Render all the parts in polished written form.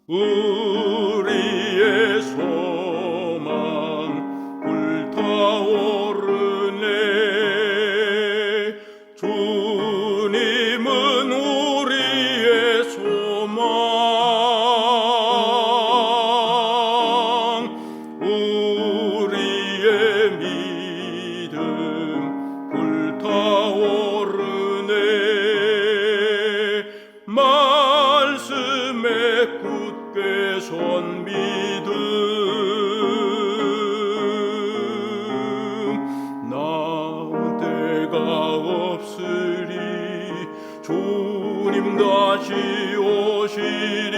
우리의 소망 불타오르네. 주님은 우리의 소망, 우리의 믿음 불타오르네. 말씀에 굳게 선 믿음, 나은 때가 없으리. 주님 다시 오시리.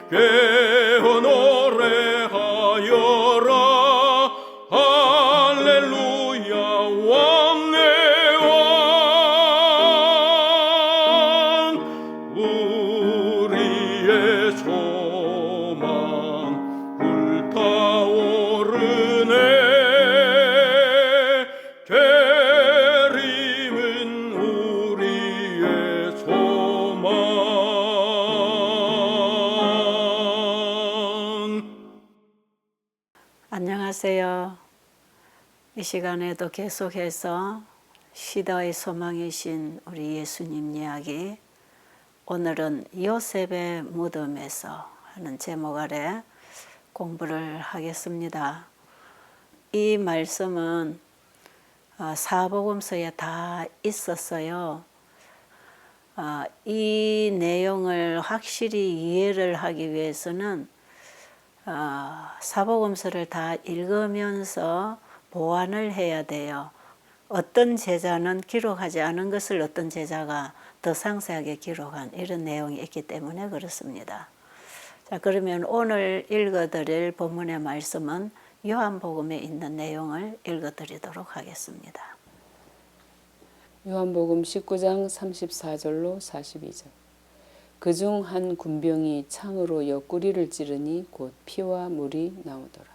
깨어 노래하여라. 할렐루야. 왕의 왕, 우리의 소망 불타오르네. 재림은 우리의 소망. 안녕하세요. 이 시간에도 계속해서 시대의 소망이신 우리 예수님 이야기, 오늘은 요셉의 무덤에서 하는 제목 아래 공부를 하겠습니다. 이 말씀은 사복음서에 다 있었어요. 이 내용을 확실히 이해를 하기 위해서는 사복음서를 다 읽으면서 보완을 해야 돼요. 어떤 제자는 기록하지 않은 것을 어떤 제자가 더 상세하게 기록한 이런 내용이 있기 때문에 그렇습니다. 자, 그러면 오늘 읽어드릴 본문의 말씀은 요한복음에 있는 내용을 읽어드리도록 하겠습니다. 요한복음 19장 34절로 42절. 그중 한 군병이 창으로 옆구리를 찌르니 곧 피와 물이 나오더라.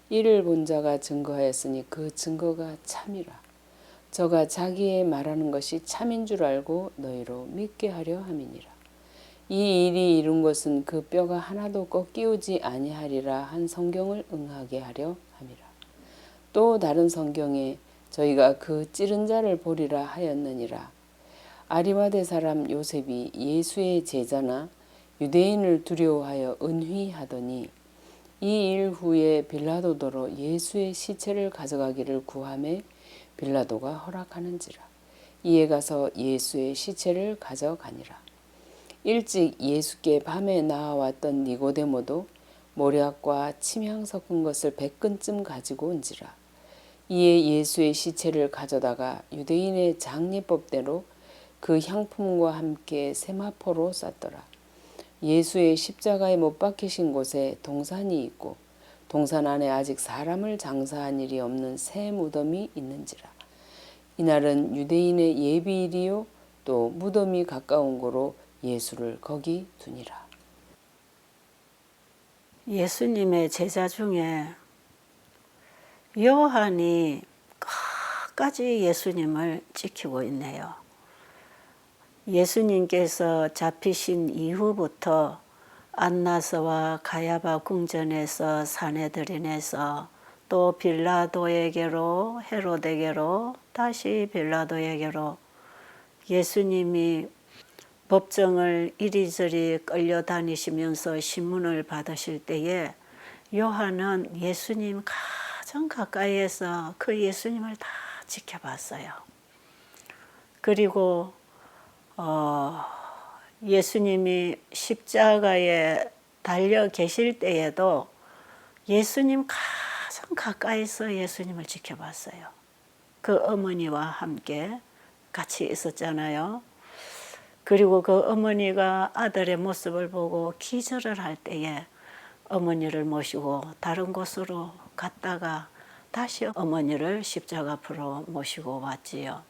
이를 본 자가 증거하였으니 그 증거가 참이라. 저가 자기의 말하는 것이 참인 줄 알고 너희로 믿게 하려 함이니라. 이 일이 이룬 것은 그 뼈가 하나도 꺾이우지 아니하리라 한 성경을 응하게 하려 함이라. 또 다른 성경에 저희가 그 찌른 자를 보리라 하였느니라. 아리마대 사람 요셉이 예수의 제자나 유대인을 두려워하여 은휘하더니 이 일 후에 빌라도더러 예수의 시체를 가져가기를 구하매 빌라도가 허락하는지라. 이에 가서 예수의 시체를 가져가니라. 일찍 예수께 밤에 나와왔던 니고데모도 모략과 침향 섞은 것을 100근쯤 가지고 온지라. 이에 예수의 시체를 가져다가 유대인의 장례법대로 그 향품과 함께 세마포로 쌌더라. 예수의 십자가에 못 박히신 곳에 동산이 있고 동산 안에 아직 사람을 장사한 일이 없는 새 무덤이 있는지라. 이날은 유대인의 예비일이요 또 무덤이 가까운 고로 예수를 거기 두니라. 예수님의 제자 중에 요한이 끝까지 예수님을 지키고 있네요. 예수님께서 잡히신 이후부터 안나스와 가야바 궁전에서 사내들인에서 또 빌라도에게로, 헤로데게로, 다시 빌라도에게로 예수님이 법정을 이리저리 끌려다니시면서 신문을 받으실 때에 요한은 예수님 가장 가까이에서 그 예수님을 다 지켜봤어요. 그리고 예수님이 십자가에 달려 계실 때에도 예수님 가장 가까이서 예수님을 지켜봤어요. 그 어머니와 함께 같이 있었잖아요. 그리고 그 어머니가 아들의 모습을 보고 기절을 할 때에 어머니를 모시고 다른 곳으로 갔다가 다시 어머니를 십자가 앞으로 모시고 왔지요.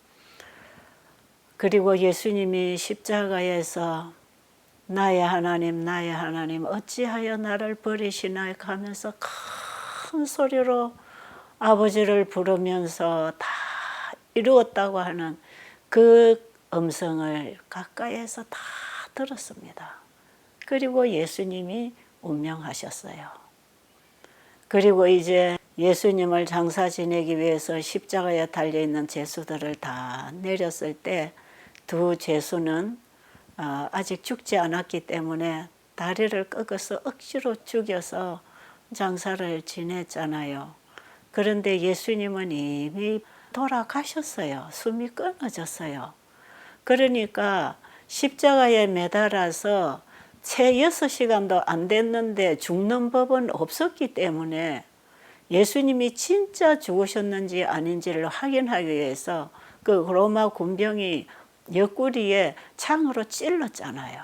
그리고 예수님이 십자가에서 나의 하나님 나의 하나님 어찌하여 나를 버리시나 하면서 큰 소리로 아버지를 부르면서 다 이루었다고 하는 그 음성을 가까이에서 다 들었습니다. 그리고 예수님이 운명하셨어요. 그리고 이제 예수님을 장사 지내기 위해서 십자가에 달려있는 죄수들을 다 내렸을 때 두 죄수는 아직 죽지 않았기 때문에 다리를 꺾어서 억지로 죽여서 장사를 지냈잖아요. 그런데 예수님은 이미 돌아가셨어요. 숨이 끊어졌어요. 그러니까 십자가에 매달아서 채 6시간도 안 됐는데 죽는 법은 없었기 때문에 예수님이 진짜 죽으셨는지 아닌지를 확인하기 위해서 그 로마 군병이 옆구리에 창으로 찔렀잖아요.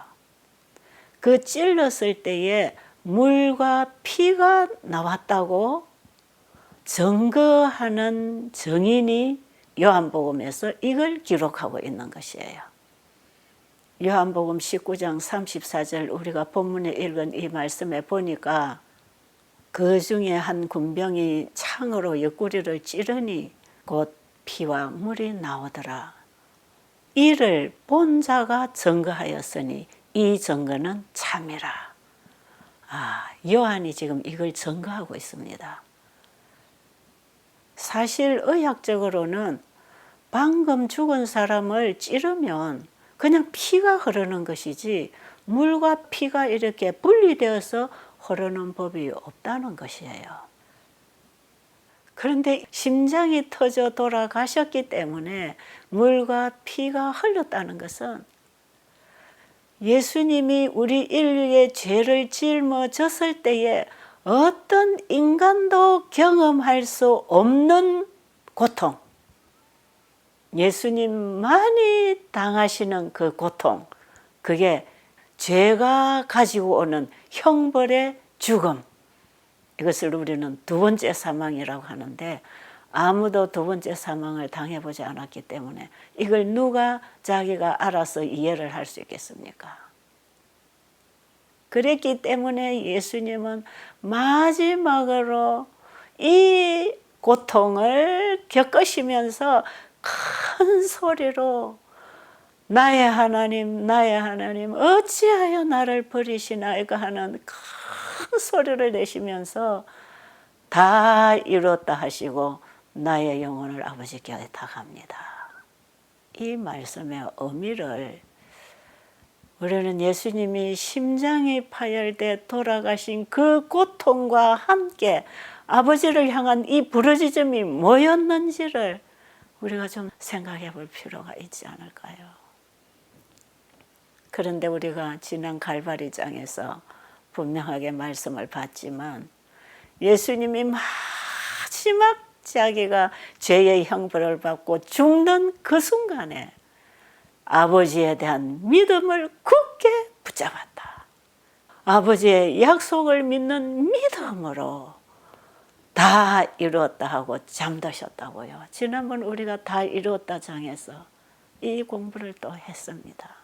그 찔렀을 때에 물과 피가 나왔다고 증거하는 증인이 요한복음에서 이걸 기록하고 있는 것이에요. 요한복음 19장 34절 우리가 본문에 읽은 이 말씀에 보니까 그 중에 한 군병이 창으로 옆구리를 찌르니 곧 피와 물이 나오더라. 이를 본 자가 증거하였으니 이 증거는 참이라. 요한이 지금 이걸 증거하고 있습니다. 사실 의학적으로는 방금 죽은 사람을 찌르면 그냥 피가 흐르는 것이지 물과 피가 이렇게 분리되어서 흐르는 법이 없다는 것이에요. 그런데 심장이 터져 돌아가셨기 때문에 물과 피가 흘렀다는 것은 예수님이 우리 인류의 죄를 짊어졌을 때에 어떤 인간도 경험할 수 없는 고통, 예수님만이 당하시는 그 고통, 그게 죄가 가지고 오는 형벌의 죽음, 이것을 우리는 두 번째 사망이라고 하는데 아무도 두 번째 사망을 당해보지 않았기 때문에 이걸 누가 자기가 알아서 이해를 할 수 있겠습니까? 그랬기 때문에 예수님은 마지막으로 이 고통을 겪으시면서 큰 소리로 나의 하나님 어찌하여 나를 버리시나이까 하는 큰 소리를 내시면서 다 이뤘다 하시고 나의 영혼을 아버지께 의탁합니다. 이 말씀의 의미를 우리는 예수님이 심장이 파열돼 돌아가신 그 고통과 함께 아버지를 향한 이 부르짖음이 뭐였는지를 우리가 좀 생각해 볼 필요가 있지 않을까요? 그런데 우리가 지난 갈바리장에서 분명하게 말씀을 받지만 예수님이 마지막 자기가 죄의 형벌을 받고 죽는 그 순간에 아버지에 대한 믿음을 굳게 붙잡았다. 아버지의 약속을 믿는 믿음으로 다 이루었다 하고 잠드셨다고요. 지난번 우리가 다 이루었다 장에서 이 공부를 또 했습니다.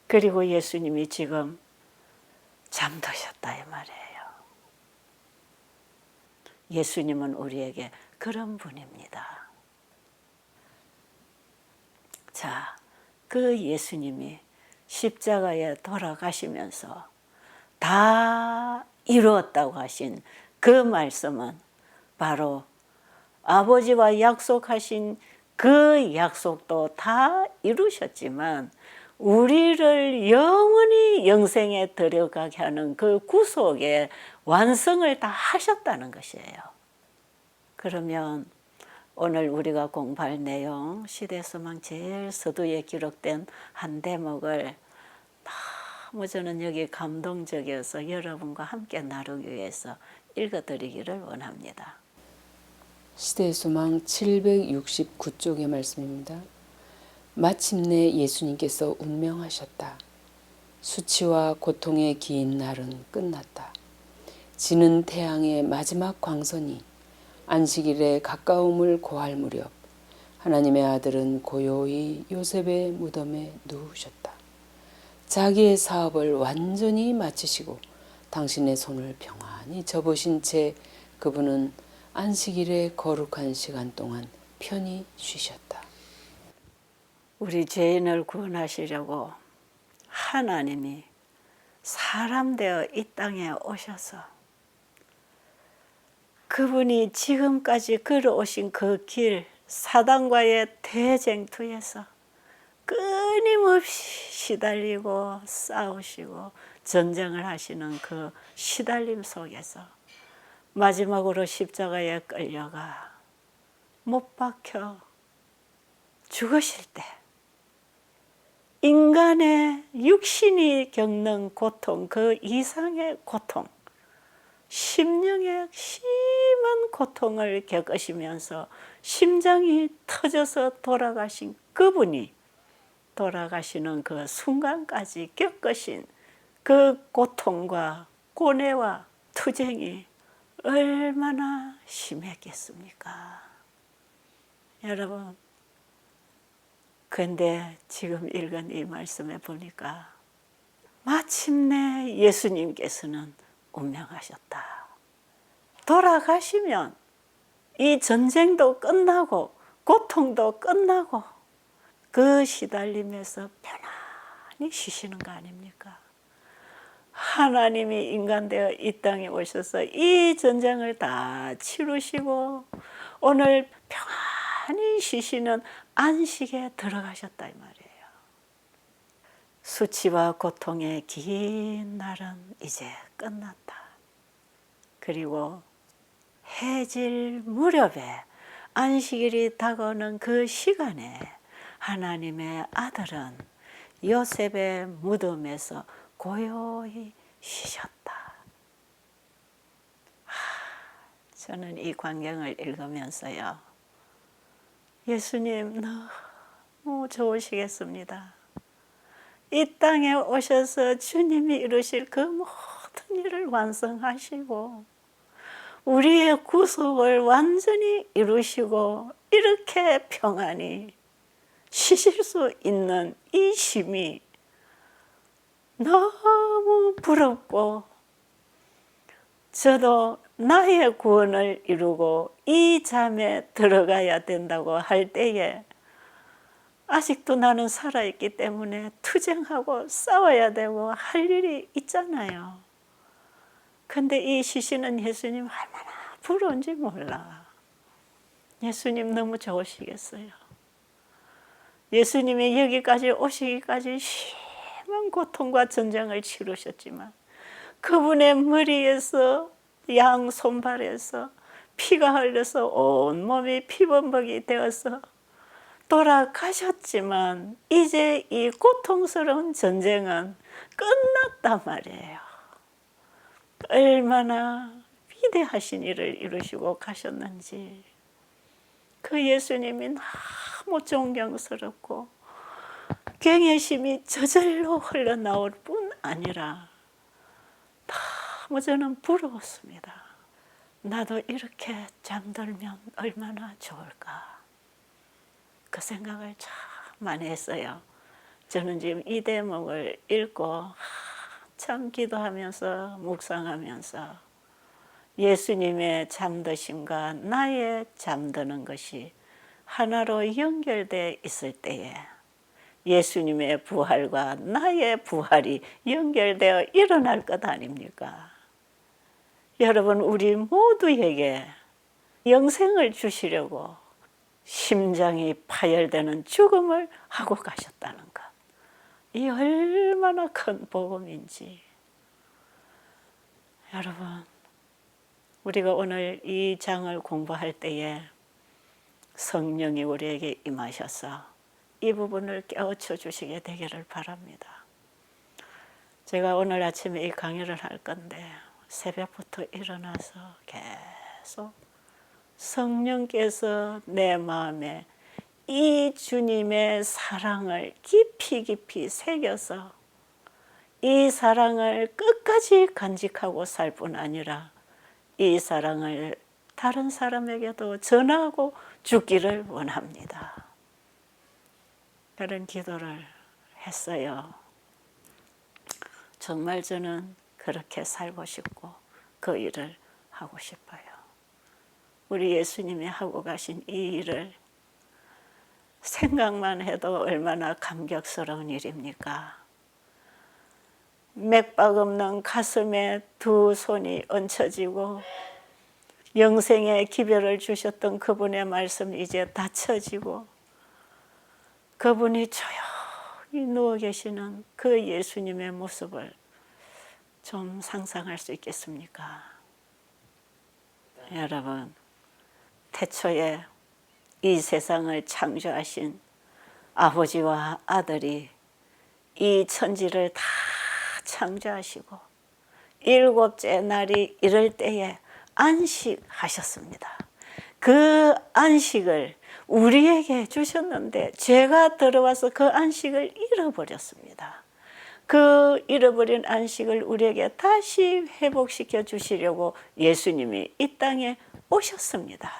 그리고 예수님이 지금 잠드셨다 이 말이에요. 예수님은 우리에게 그런 분입니다. 자, 그 예수님이 십자가에 돌아가시면서 다 이루었다고 하신 그 말씀은 바로 아버지와 약속하신 그 약속도 다 이루셨지만 우리를 영원히 영생에 들어가게 하는 그 구속의 완성을 다 하셨다는 것이에요. 그러면 오늘 우리가 공부할 내용 시대소망 제일 서두에 기록된 한 대목을 너무 저는 여기 감동적이어서 여러분과 함께 나누기 위해서 읽어드리기를 원합니다. 시대소망 769쪽의 말씀입니다. 마침내 예수님께서 운명하셨다. 수치와 고통의 긴 날은 끝났다. 지는 태양의 마지막 광선이 안식일에 가까움을 고할 무렵 하나님의 아들은 고요히 요셉의 무덤에 누우셨다. 자기의 사업을 완전히 마치시고 당신의 손을 평안히 접으신 채 그분은 안식일의 거룩한 시간 동안 편히 쉬셨다. 우리 죄인을 구원하시려고 하나님이 사람 되어 이 땅에 오셔서 그분이 지금까지 걸어오신 그 길, 사단과의 대쟁투에서 끊임없이 시달리고 싸우시고 전쟁을 하시는 그 시달림 속에서 마지막으로 십자가에 끌려가 못 박혀 죽으실 때 인간의 육신이 겪는 고통, 그 이상의 고통, 심령의 심한 고통을 겪으시면서 심장이 터져서 돌아가신 그분이 돌아가시는 그 순간까지 겪으신 그 고통과 고뇌와 투쟁이 얼마나 심했겠습니까? 여러분, 그런데 지금 읽은 이 말씀에 보니까 마침내 예수님께서는 운명하셨다. 돌아가시면 이 전쟁도 끝나고 고통도 끝나고 그 시달림에서 편안히 쉬시는 거 아닙니까? 하나님이 인간 되어 이 땅에 오셔서 이 전쟁을 다 치르시고 오늘 평안히 쉬시는 안식에 들어가셨다 이 말이에요. 수치와 고통의 긴 날은 이제 끝났다. 그리고 해질 무렵에 안식일이 다가오는 그 시간에 하나님의 아들은 요셉의 무덤에서 고요히 쉬셨다. 저는 이 광경을 읽으면서요, 예수님 너무 좋으시겠습니다. 이 땅에 오셔서 주님이 이루실 그 모든 일을 완성하시고 우리의 구속을 완전히 이루시고 이렇게 평안히 쉬실 수 있는 이 쉼이 너무 부럽고, 저도 나의 구원을 이루고 이 잠에 들어가야 된다고 할 때에 아직도 나는 살아있기 때문에 투쟁하고 싸워야 되고 할 일이 있잖아요. 근데 이 쉬시는 예수님 얼마나 부러운지 몰라. 예수님 너무 좋으시겠어요. 예수님이 여기까지 오시기까지 심한 고통과 전쟁을 치르셨지만 그분의 머리에서 양 손발에서 피가 흘러서 온몸이 피범벅이 되어서 돌아가셨지만 이제 이 고통스러운 전쟁은 끝났단 말이에요. 얼마나 위대하신 일을 이루시고 가셨는지 그 예수님이 너무 존경스럽고 경외심이 저절로 흘러나올 뿐 아니라 너무 저는 부러웠습니다. 나도 이렇게 잠들면 얼마나 좋을까, 그 생각을 참 많이 했어요. 저는 지금 이 대목을 읽고 참 기도하면서 묵상하면서 예수님의 잠드심과 나의 잠드는 것이 하나로 연결되어 있을 때에 예수님의 부활과 나의 부활이 연결되어 일어날 것 아닙니까? 여러분, 우리 모두에게 영생을 주시려고 심장이 파열되는 죽음을 하고 가셨다는 것, 이 얼마나 큰 복음인지. 여러분, 우리가 오늘 이 장을 공부할 때에 성령이 우리에게 임하셔서 이 부분을 깨우쳐 주시게 되기를 바랍니다. 제가 오늘 아침에 이 강의를 할 건데 새벽부터 일어나서 계속 성령께서 내 마음에 이 주님의 사랑을 깊이 깊이 새겨서 이 사랑을 끝까지 간직하고 살 뿐 아니라 이 사랑을 다른 사람에게도 전하고 죽기를 원합니다. 그런 기도를 했어요. 정말 저는 그렇게 살고 싶고 그 일을 하고 싶어요. 우리 예수님이 하고 가신 이 일을 생각만 해도 얼마나 감격스러운 일입니까? 맥박 없는 가슴에 두 손이 얹혀지고 영생의 기별을 주셨던 그분의 말씀이 이제 닫혀지고 그분이 조용히 누워 계시는 그 예수님의 모습을 좀 상상할 수 있겠습니까? 여러분, 태초에 이 세상을 창조하신 아버지와 아들이 이 천지를 다 창조하시고 일곱째 날이 이럴 때에 안식하셨습니다. 그 안식을 우리에게 주셨는데 죄가 들어와서 그 안식을 잃어버렸습니다. 그 잃어버린 안식을 우리에게 다시 회복시켜 주시려고 예수님이 이 땅에 오셨습니다.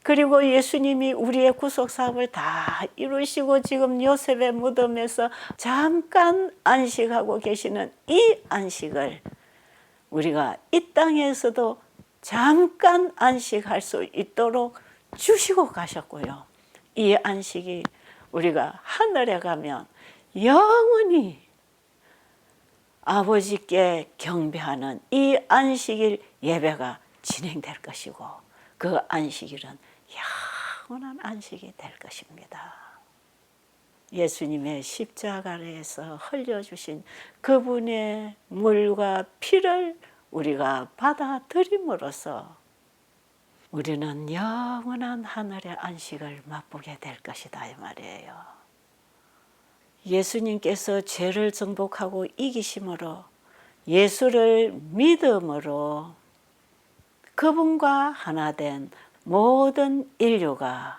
그리고 예수님이 우리의 구속사업을 다 이루시고 지금 요셉의 무덤에서 잠깐 안식하고 계시는 이 안식을 우리가 이 땅에서도 잠깐 안식할 수 있도록 주시고 가셨고요. 이 안식이 우리가 하늘에 가면 영원히 아버지께 경배하는 이 안식일 예배가 진행될 것이고 그 안식일은 영원한 안식이 될 것입니다. 예수님의 십자가에서 흘려주신 그분의 물과 피를 우리가 받아들임으로써 우리는 영원한 하늘의 안식을 맛보게 될 것이다 이 말이에요. 예수님께서 죄를 정복하고 이기심으로 예수를 믿음으로 그분과 하나 된 모든 인류가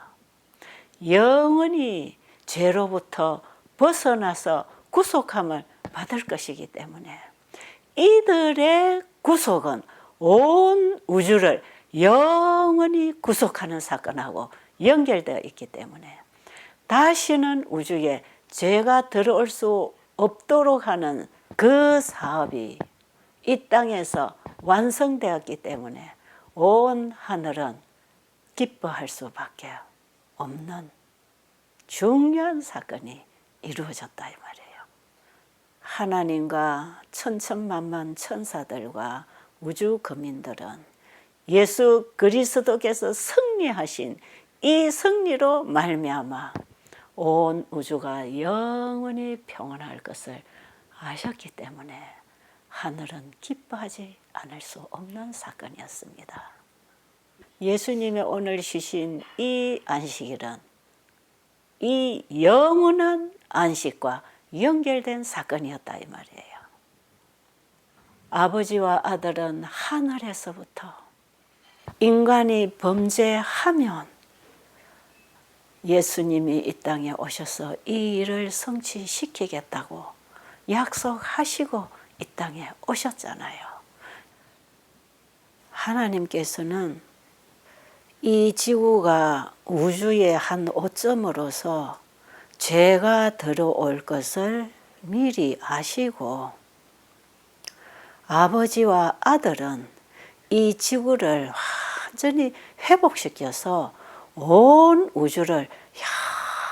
영원히 죄로부터 벗어나서 구속함을 받을 것이기 때문에 이들의 구속은 온 우주를 영원히 구속하는 사건하고 연결되어 있기 때문에 다시는 우주에 죄가 들어올 수 없도록 하는 그 사업이 이 땅에서 완성되었기 때문에 온 하늘은 기뻐할 수밖에 없는 중요한 사건이 이루어졌다 이 말이에요. 하나님과 천천만만 천사들과 우주 거민들은 예수 그리스도께서 승리하신 이 승리로 말미암아 온 우주가 영원히 평안할 것을 아셨기 때문에 하늘은 기뻐하지 않을 수 없는 사건이었습니다. 예수님이 오늘 쉬신 이 안식일은 이 영원한 안식과 연결된 사건이었다 이 말이에요. 아버지와 아들은 하늘에서부터 인간이 범죄하면 예수님이 이 땅에 오셔서 이 일을 성취시키겠다고 약속하시고 이 땅에 오셨잖아요. 하나님께서는 이 지구가 우주의 한 오점으로서 죄가 들어올 것을 미리 아시고 아버지와 아들은 이 지구를 완전히 회복시켜서 온 우주를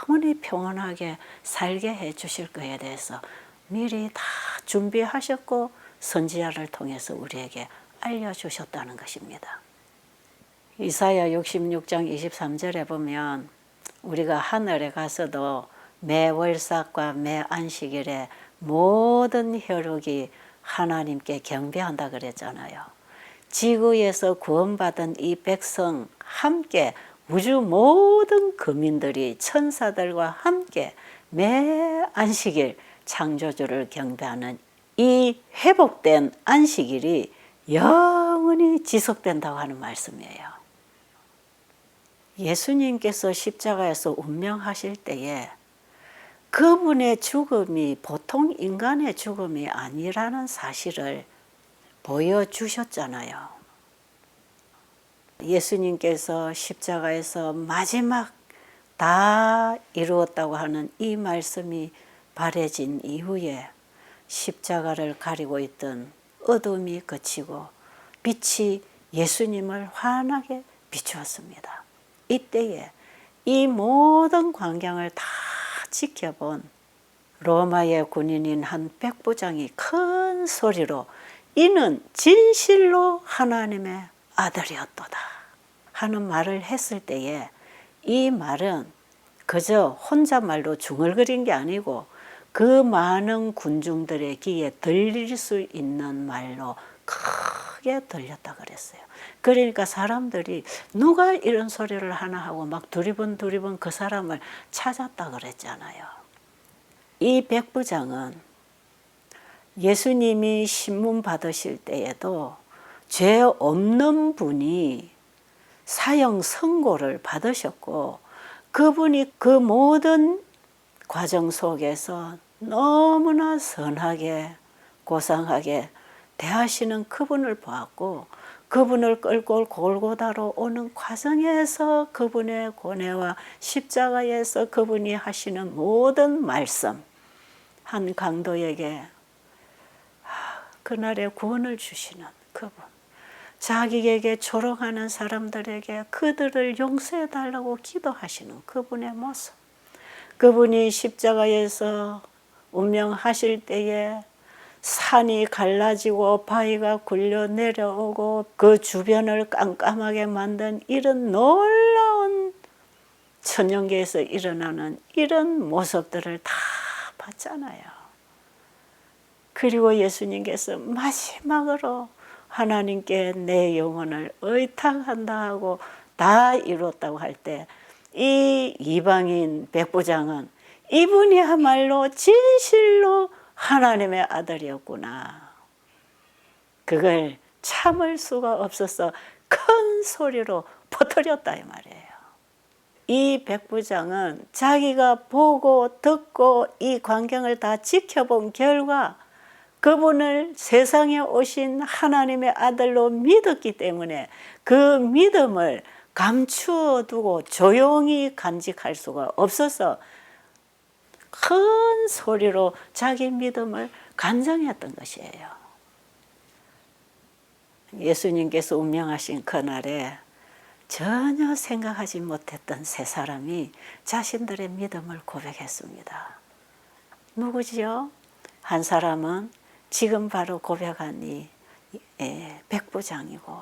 영원히 평안하게 살게 해 주실 것에 대해서 미리 다 준비하셨고 선지자를 통해서 우리에게 알려주셨다는 것입니다. 이사야 66장 23절에 보면 우리가 하늘에 가서도 매 월삭과 매 안식일에 모든 혈육이 하나님께 경배한다 그랬잖아요. 지구에서 구원받은 이 백성 함께 우주 모든 거민들이 천사들과 함께 매 안식일 창조주를 경배하는 이 회복된 안식일이 영원히 지속된다고 하는 말씀이에요. 예수님께서 십자가에서 운명하실 때에 그분의 죽음이 보통 인간의 죽음이 아니라는 사실을 보여주셨잖아요. 예수님께서 십자가에서 마지막 다 이루었다고 하는 이 말씀이 발해진 이후에 십자가를 가리고 있던 어둠이 그치고 빛이 예수님을 환하게 비추었습니다. 이때에 이 모든 광경을 다 지켜본 로마의 군인인 한 백부장이 큰 소리로 이는 진실로 하나님의 아들이었도다 하는 말을 했을 때에 이 말은 그저 혼잣말로 중얼거린 게 아니고 그 많은 군중들의 귀에 들릴 수 있는 말로 크게 들렸다 그랬어요. 그러니까 사람들이 누가 이런 소리를 하나 하고 막 두리번 그 사람을 찾았다 그랬잖아요. 이 백부장은 예수님이 신문 받으실 때에도 죄 없는 분이 사형 선고를 받으셨고 그분이 그 모든 과정 속에서 너무나 선하게 고상하게 대하시는 그분을 보았고 그분을 끌고 골고다로 오는 과정에서 그분의 고뇌와 십자가에서 그분이 하시는 모든 말씀 한 강도에게 그날의 구원을 주시는 그분, 자기에게 조롱하는 사람들에게 그들을 용서해 달라고 기도하시는 그분의 모습, 그분이 십자가에서 운명하실 때에 산이 갈라지고 바위가 굴려 내려오고 그 주변을 깜깜하게 만든 이런 놀라운 천연계에서 일어나는 이런 모습들을 다 봤잖아요. 그리고 예수님께서 마지막으로 하나님께 내 영혼을 의탁한다 하고 다 이뤘다고 할 때 이 이방인 백부장은 이분이야말로 진실로 하나님의 아들이었구나. 그걸 참을 수가 없어서 큰 소리로 퍼뜨렸다 이 말이에요. 이 백부장은 자기가 보고 듣고 이 광경을 다 지켜본 결과 그분을 세상에 오신 하나님의 아들로 믿었기 때문에 그 믿음을 감추어 두고 조용히 간직할 수가 없어서 큰 소리로 자기 믿음을 간증했던 것이에요. 예수님께서 운명하신 그날에 전혀 생각하지 못했던 세 사람이 자신들의 믿음을 고백했습니다. 누구지요? 한 사람은 지금 바로 고백한 이 백부장이고,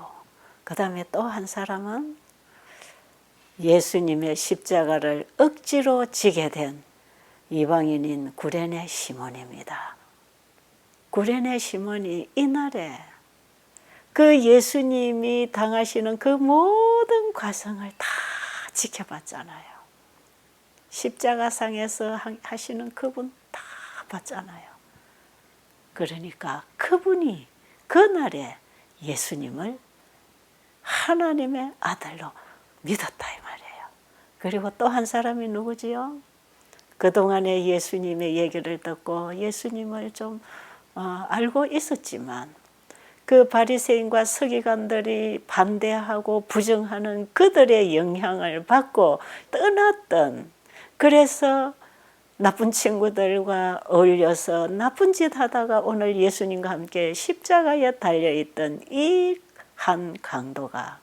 그 다음에 또 한 사람은 예수님의 십자가를 억지로 지게 된 이방인인 구레네 시몬입니다. 구레네 시몬이 이날에 그 예수님이 당하시는 그 모든 과정을 다 지켜봤잖아요. 십자가상에서 하시는 그분 다 봤잖아요. 그러니까 그분이 그날에 예수님을 하나님의 아들로 믿었다 이 말이에요. 그리고 또 한 사람이 누구지요? 그동안에 예수님의 얘기를 듣고 예수님을 좀 알고 있었지만 그 바리새인과 서기관들이 반대하고 부정하는 그들의 영향을 받고 떠났던, 그래서 나쁜 친구들과 어울려서 나쁜 짓 하다가 오늘 예수님과 함께 십자가에 달려있던 이 한 강도가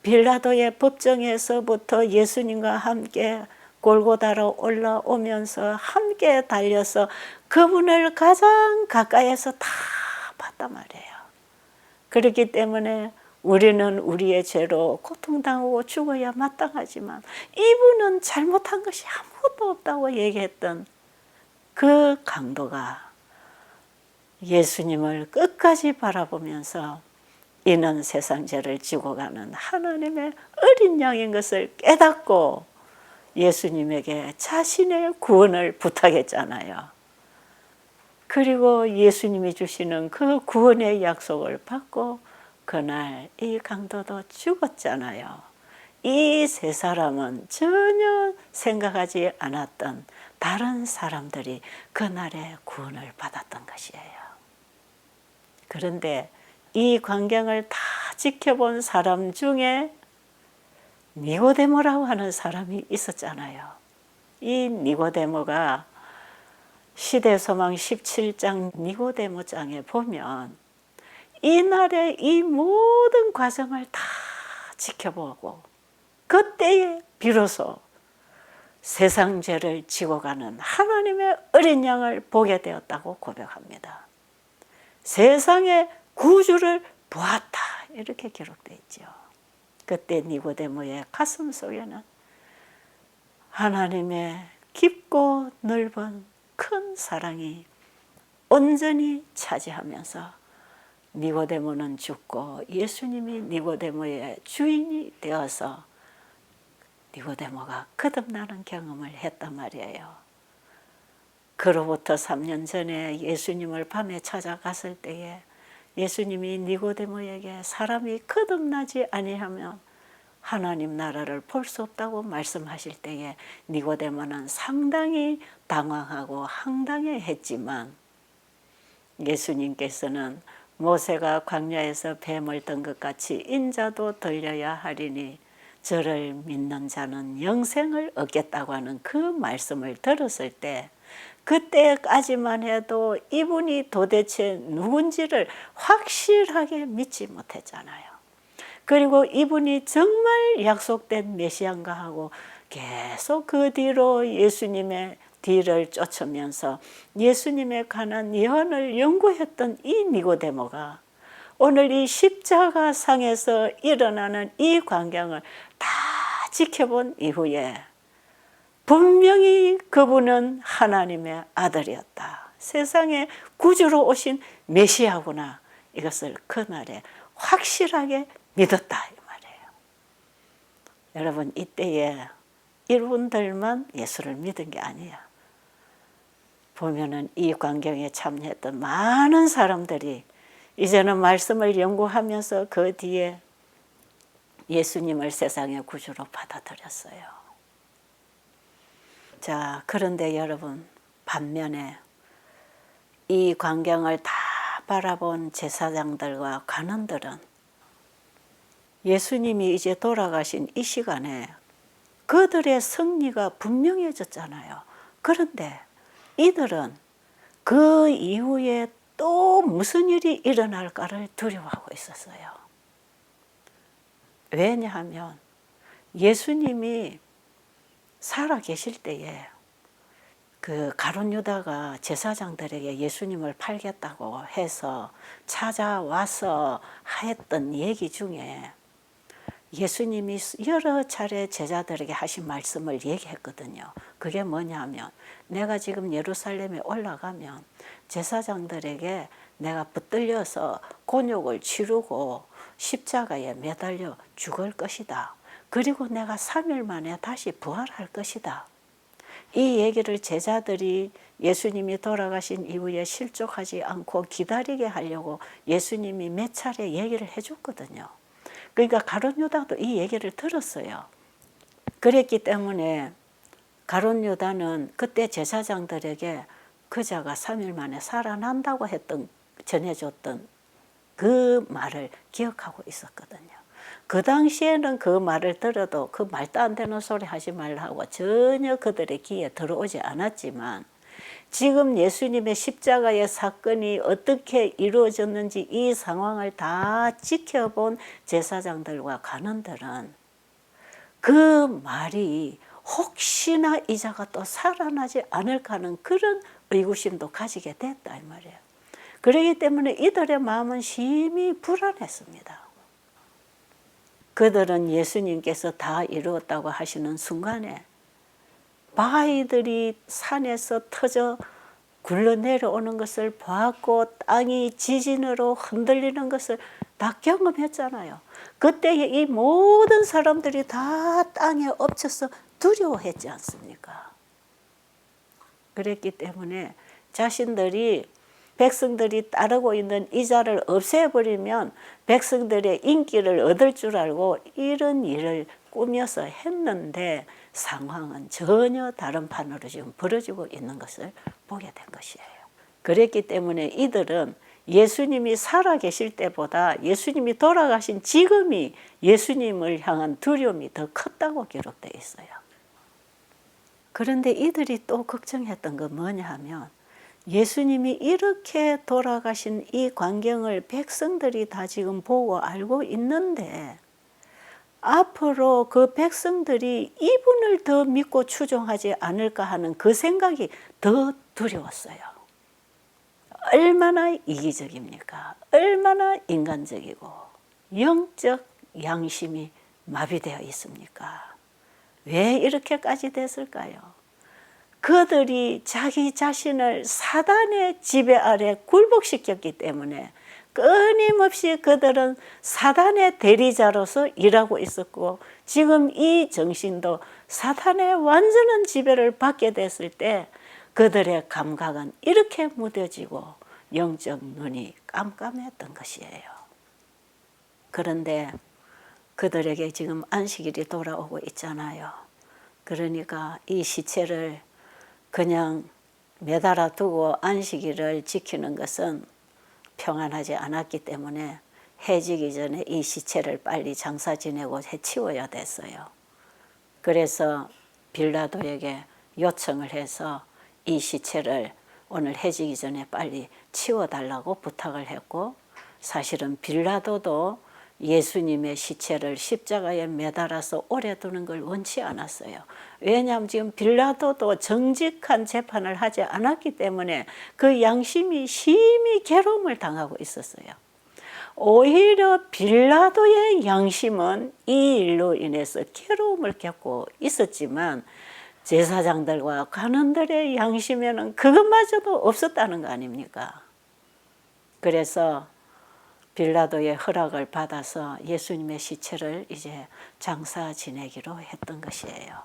빌라도의 법정에서부터 예수님과 함께 골고다로 올라오면서 함께 달려서 그분을 가장 가까이에서 다 봤단 말이에요. 그렇기 때문에 우리는 우리의 죄로 고통당하고 죽어야 마땅하지만 이분은 잘못한 것이 아무것도 없다고 얘기했던 그 강도가 예수님을 끝까지 바라보면서 이는 세상 죄를 지고 가는 하나님의 어린 양인 것을 깨닫고 예수님에게 자신의 구원을 부탁했잖아요. 그리고 예수님이 주시는 그 구원의 약속을 받고 그날 이 강도도 죽었잖아요. 이 세 사람은 전혀 생각하지 않았던 다른 사람들이 그날의 구원을 받았던 것이에요. 그런데 이 광경을 다 지켜본 사람 중에 니고데모라고 하는 사람이 있었잖아요. 이 니고데모가 시대소망 17장 니고데모장에 보면 이날의 이 모든 과정을 다 지켜보고 그때에 비로소 세상 죄를 지고 가는 하나님의 어린 양을 보게 되었다고 고백합니다. 세상의 구주를 보았다 이렇게 기록되어 있죠. 그때 니고데모의 가슴 속에는 하나님의 깊고 넓은 큰 사랑이 온전히 차지하면서 니고데모는 죽고 예수님이 니고데모의 주인이 되어서 니고데모가 거듭나는 경험을 했단 말이에요. 그로부터 3년 전에 예수님을 밤에 찾아갔을 때에 예수님이 니고데모에게 사람이 거듭나지 아니하면 하나님 나라를 볼 수 없다고 말씀하실 때에 니고데모는 상당히 당황하고 황당해했지만 예수님께서는 모세가 광야에서 뱀을 든 것 같이 인자도 들려야 하리니 저를 믿는 자는 영생을 얻겠다고 하는 그 말씀을 들었을 때 그때까지만 해도 이분이 도대체 누군지를 확실하게 믿지 못했잖아요. 그리고 이분이 정말 약속된 메시아인가 하고 계속 그 뒤로 예수님의 뒤를 쫓으면서 예수님에 관한 예언을 연구했던 이 니고데모가 오늘 이 십자가상에서 일어나는 이 광경을 다 지켜본 이후에 분명히 그분은 하나님의 아들이었다. 세상에 구주로 오신 메시아구나. 이것을 그날에 확실하게 믿었다 이 말이에요. 여러분 이때에 이분들만 예수를 믿은 게 아니야. 보면은 이 광경에 참여했던 많은 사람들이 이제는 말씀을 연구하면서 그 뒤에 예수님을 세상의 구주로 받아들였어요. 자, 그런데 여러분 반면에 이 광경을 다 바라본 제사장들과 관원들은 예수님이 이제 돌아가신 이 시간에 그들의 승리가 분명해졌잖아요. 그런데 이들은 그 이후에 또 무슨 일이 일어날까를 두려워하고 있었어요. 왜냐하면 예수님이 살아 계실 때에 그 가룟 유다가 제사장들에게 예수님을 팔겠다고 해서 찾아와서 했던 얘기 중에 예수님이 여러 차례 제자들에게 하신 말씀을 얘기했거든요. 그게 뭐냐면 내가 지금 예루살렘에 올라가면 제사장들에게 내가 붙들려서 곤욕을 치르고 십자가에 매달려 죽을 것이다. 그리고 내가 3일 만에 다시 부활할 것이다. 이 얘기를 제자들이 예수님이 돌아가신 이후에 실족하지 않고 기다리게 하려고 예수님이 몇 차례 얘기를 해줬거든요. 그러니까 가룟 유다도 이 얘기를 들었어요. 그랬기 때문에 가룟 유다는 그때 제사장들에게 그자가 3일 만에 살아난다고 전해줬던 그 말을 기억하고 있었거든요. 그 당시에는 그 말을 들어도 그 말도 안 되는 소리 하지 말라고 전혀 그들의 귀에 들어오지 않았지만 지금 예수님의 십자가의 사건이 어떻게 이루어졌는지 이 상황을 다 지켜본 제사장들과 관원들은 그 말이 혹시나 이자가 또 살아나지 않을까 하는 그런 의구심도 가지게 됐다 이 말이에요. 그렇기 때문에 이들의 마음은 심히 불안했습니다. 그들은 예수님께서 다 이루었다고 하시는 순간에 바위들이 산에서 터져 굴러 내려오는 것을 보았고 땅이 지진으로 흔들리는 것을 다 경험했잖아요. 그때 이 모든 사람들이 다 땅에 엎쳐서 두려워했지 않습니까? 그랬기 때문에 자신들이 백성들이 따르고 있는 이자를 없애버리면 백성들의 인기를 얻을 줄 알고 이런 일을 꾸며서 했는데 상황은 전혀 다른 판으로 지금 벌어지고 있는 것을 보게 된 것이에요. 그랬기 때문에 이들은 예수님이 살아계실 때보다 예수님이 돌아가신 지금이 예수님을 향한 두려움이 더 컸다고 기록되어 있어요. 그런데 이들이 또 걱정했던 건 뭐냐 하면 예수님이 이렇게 돌아가신 이 광경을 백성들이 다 지금 보고 알고 있는데 앞으로 그 백성들이 이분을 더 믿고 추종하지 않을까 하는 그 생각이 더 두려웠어요. 얼마나 이기적입니까? 얼마나 인간적이고 영적 양심이 마비되어 있습니까? 왜 이렇게까지 됐을까요? 그들이 자기 자신을 사단의 지배 아래 굴복시켰기 때문에 끊임없이 그들은 사단의 대리자로서 일하고 있었고, 지금 이 정신도 사단의 완전한 지배를 받게 됐을 때 그들의 감각은 이렇게 무뎌지고 영적 눈이 깜깜했던 것이에요. 그런데 그들에게 지금 안식일이 돌아오고 있잖아요. 그러니까 이 시체를 그냥 매달아 두고 안식일을 지키는 것은 평안하지 않았기 때문에 해지기 전에 이 시체를 빨리 장사 지내고 해치워야 됐어요. 그래서 빌라도에게 요청을 해서 이 시체를 오늘 해지기 전에 빨리 치워달라고 부탁을 했고, 사실은 빌라도도 예수님의 시체를 십자가에 매달아서 오래 두는 걸 원치 않았어요. 왜냐하면 지금 빌라도도 정직한 재판을 하지 않았기 때문에 그 양심이 심히 괴로움을 당하고 있었어요. 오히려 빌라도의 양심은 이 일로 인해서 괴로움을 겪고 있었지만 제사장들과 관원들의 양심에는 그것마저도 없었다는 거 아닙니까? 그래서 빌라도의 허락을 받아서 예수님의 시체를 이제 장사 지내기로 했던 것이에요.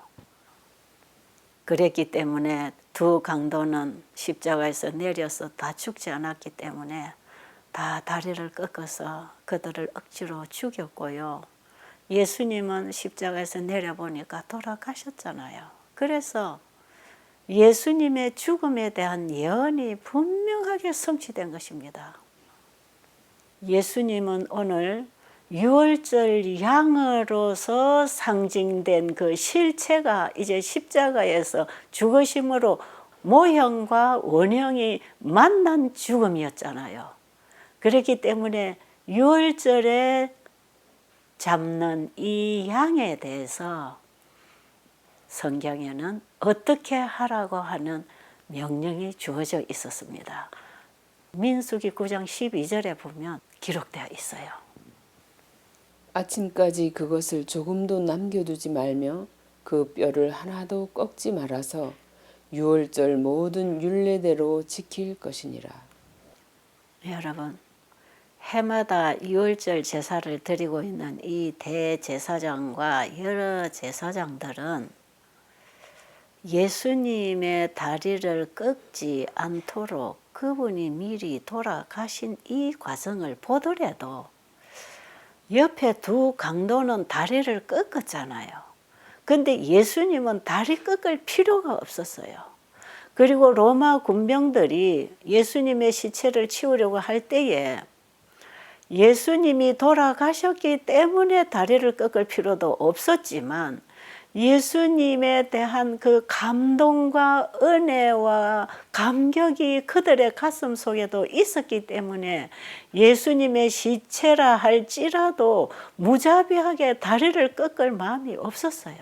그랬기 때문에 두 강도는 십자가에서 내려서 다 죽지 않았기 때문에 다 다리를 꺾어서 그들을 억지로 죽였고요. 예수님은 십자가에서 내려보니까 돌아가셨잖아요. 그래서 예수님의 죽음에 대한 예언이 분명하게 성취된 것입니다. 예수님은 오늘 유월절 양으로서 상징된 그 실체가 이제 십자가에서 죽으심으로 모형과 원형이 만난 죽음이었잖아요. 그렇기 때문에 유월절에 잡는 이 양에 대해서 성경에는 어떻게 하라고 하는 명령이 주어져 있었습니다. 민수기 9장 12절에 보면 기록되어 있어요. 아침까지 그것을 조금도 남겨두지 말며 그 뼈를 하나도 꺾지 말아서 유월절 모든 율례대로 지킬 것이니라. 여러분, 해마다 유월절 제사를 드리고 있는 이 대제사장과 여러 제사장들은 예수님의 다리를 꺾지 않도록 그분이 미리 돌아가신 이 과정을 보더라도 옆에 두 강도는 다리를 꺾었잖아요. 근데 예수님은 다리 꺾을 필요가 없었어요. 그리고 로마 군병들이 예수님의 시체를 치우려고 할 때에 예수님이 돌아가셨기 때문에 다리를 꺾을 필요도 없었지만 예수님에 대한 그 감동과 은혜와 감격이 그들의 가슴 속에도 있었기 때문에 예수님의 시체라 할지라도 무자비하게 다리를 꺾을 마음이 없었어요.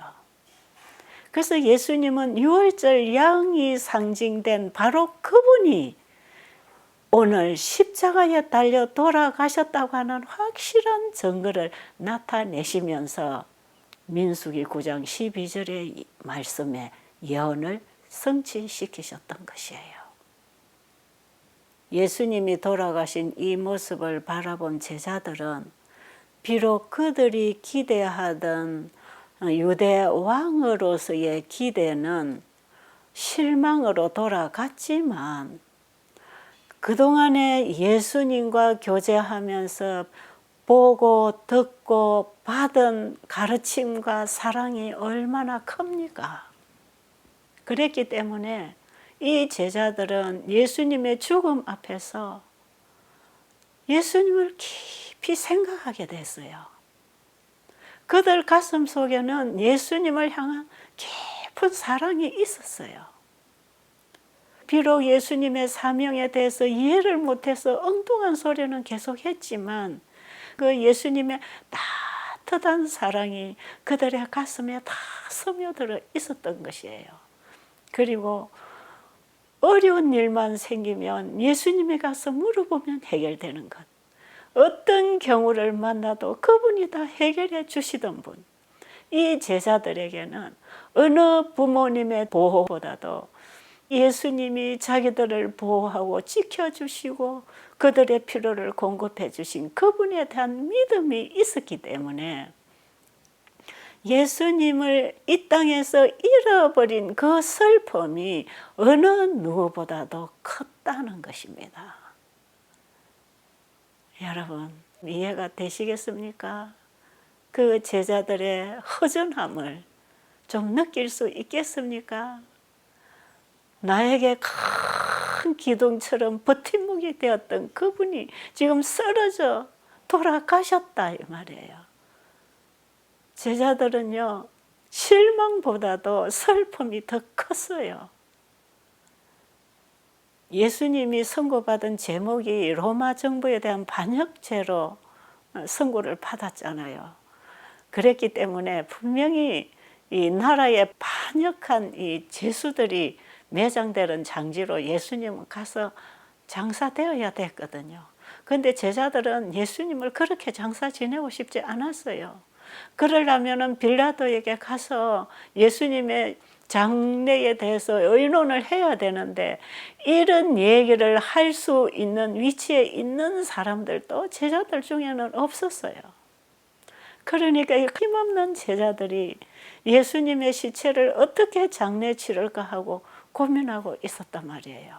그래서 예수님은 유월절 양이 상징된 바로 그분이 오늘 십자가에 달려 돌아가셨다고 하는 확실한 증거를 나타내시면서 민수기 9장 12절의 말씀에 예언을 성취시키셨던 것이에요. 예수님이 돌아가신 이 모습을 바라본 제자들은 비록 그들이 기대하던 유대 왕으로서의 기대는 실망으로 돌아갔지만 그동안에 예수님과 교제하면서 보고 듣고 받은 가르침과 사랑이 얼마나 큽니까? 그랬기 때문에 이 제자들은 예수님의 죽음 앞에서 예수님을 깊이 생각하게 됐어요. 그들 가슴 속에는 예수님을 향한 깊은 사랑이 있었어요. 비록 예수님의 사명에 대해서 이해를 못해서 엉뚱한 소리는 계속 했지만 그 예수님의 따뜻한 사랑이 그들의 가슴에 다 스며들어 있었던 것이에요. 그리고 어려운 일만 생기면 예수님이 가서 물어보면 해결되는 것. 어떤 경우를 만나도 그분이 다 해결해 주시던 분. 이 제자들에게는 어느 부모님의 보호보다도 예수님이 자기들을 보호하고 지켜주시고 그들의 필요를 공급해 주신 그분에 대한 믿음이 있었기 때문에 예수님을 이 땅에서 잃어버린 그 슬픔이 어느 누구보다도 컸다는 것입니다. 여러분, 이해가 되시겠습니까? 그 제자들의 허전함을 좀 느낄 수 있겠습니까? 나에게 큰 기둥처럼 버팀목이 되었던 그분이 지금 쓰러져 돌아가셨다 이 말이에요. 제자들은요, 실망보다도 슬픔이 더 컸어요. 예수님이 선고받은 제목이 로마 정부에 대한 반역죄로 선고를 받았잖아요. 그랬기 때문에 분명히 이 나라에 반역한 이 죄수들이 매장되는 장지로 예수님은 가서 장사되어야 됐거든요. 그런데 제자들은 예수님을 그렇게 장사 지내고 싶지 않았어요. 그러려면 빌라도에게 가서 예수님의 장래에 대해서 의논을 해야 되는데 이런 얘기를 할 수 있는 위치에 있는 사람들도 제자들 중에는 없었어요. 그러니까 이 힘없는 제자들이 예수님의 시체를 어떻게 장례 치를까 하고 고민하고 있었단 말이에요.